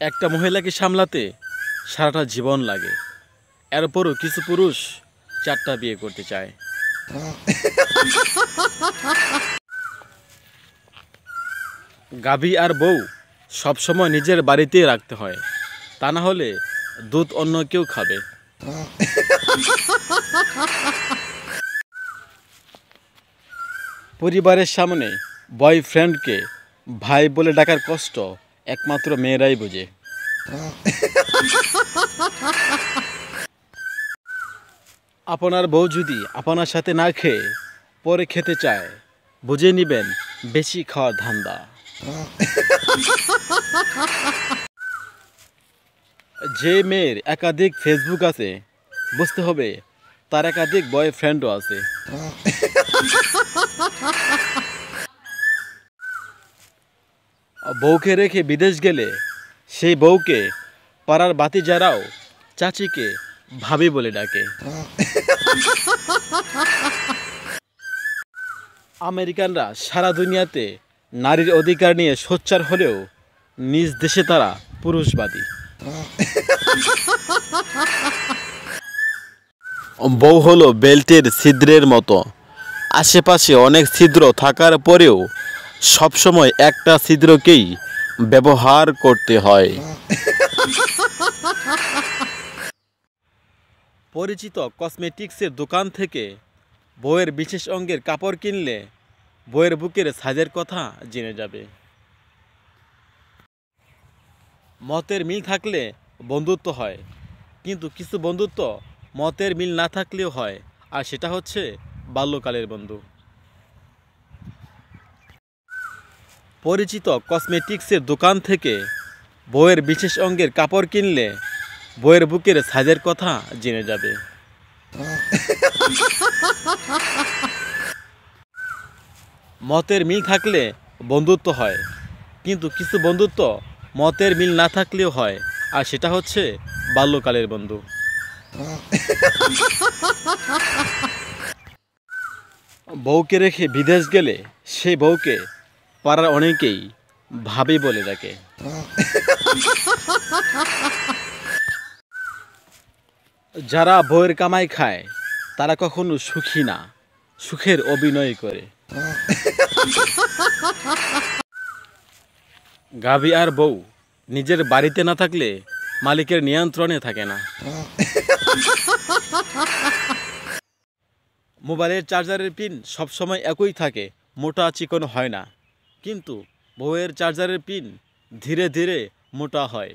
একটা মহিলাকে সামলাতে সারাটা জীবন লাগে। এরপরও কিছু পুরুষ 4টা বিয়ে করতে চায়। গাভী আর বউ সবসময় নিজের বাড়িতেই রাখতে হয়, তা না হলে দুধ অন্য কেউ খাবে। পরিবারের সামনে বয়ফ্রেন্ডকে ভাই বলে ডাকার কষ্ট একমাত্র মেয়েরাই বোঝে। আপনার বউ যদি আপনার সাথে না খেয়ে পরে খেতে চায়, বুঝে নিবেন বেশি খাওয়ার ধান্দা। যে মেয়ের একাধিক ফেসবুক আছে, বুঝতে হবে তার একাধিক বয়ফ্রেন্ডও আছে। বউকে রেখে বিদেশ গেলে সেই বউকে পাড়ার বাতি যারাও চাচিকে ভাবি বলে ডাকে। আমেরিকানরা সারা দুনিয়াতে নারীর অধিকার নিয়ে সোচ্চার হলেও নিজ দেশে তারা পুরুষবাদী। বউ হলো বেল্টের ছিদ্রের মতো, আশেপাশে অনেক ছিদ্র থাকার পরেও সবসময় একটা ছিদ্রকেই ব্যবহার করতে হয়। পরিচিত কসমেটিক্সের দোকান থেকে বউয়ের বিশেষ অঙ্গের কাপড় কিনলে বউয়ের বুকের সাইজের কথা জেনে যাবে। মতের মিল থাকলে বন্ধুত্ব হয়, কিন্তু কিছু বন্ধুত্ব মতের মিল না থাকলেও হয়, আর সেটা হচ্ছে বাল্যকালের বন্ধু। পরিচিত কসমেটিক্সের দোকান থেকে বউয়ের বিশেষ অঙ্গের কাপড় কিনলে বউয়ের বুকের সাইজের কথা জেনে যাবে। মতের মিল থাকলে বন্ধুত্ব হয়, কিন্তু কিছু বন্ধুত্ব মতের মিল না থাকলেও হয়, আর সেটা হচ্ছে বাল্যকালের বন্ধু। বউকে রেখে বিদেশ গেলে সেই বউকে পাড়ার অনেকেই ভাবি বলে ডাকে। যারা বউয়ের কামাই খায় তারা কখনো সুখী না, সুখের অভিনয় করে। গাভী আর বউ নিজের বাড়িতে না থাকলে মালিকের নিয়ন্ত্রণে থাকে না। মোবাইলের চার্জারের পিন সবসময় একই থাকে, মোটা চিকন হয় না, কিন্তু বউয়ের চার্জারের পিন ধীরে ধীরে মোটা হয়।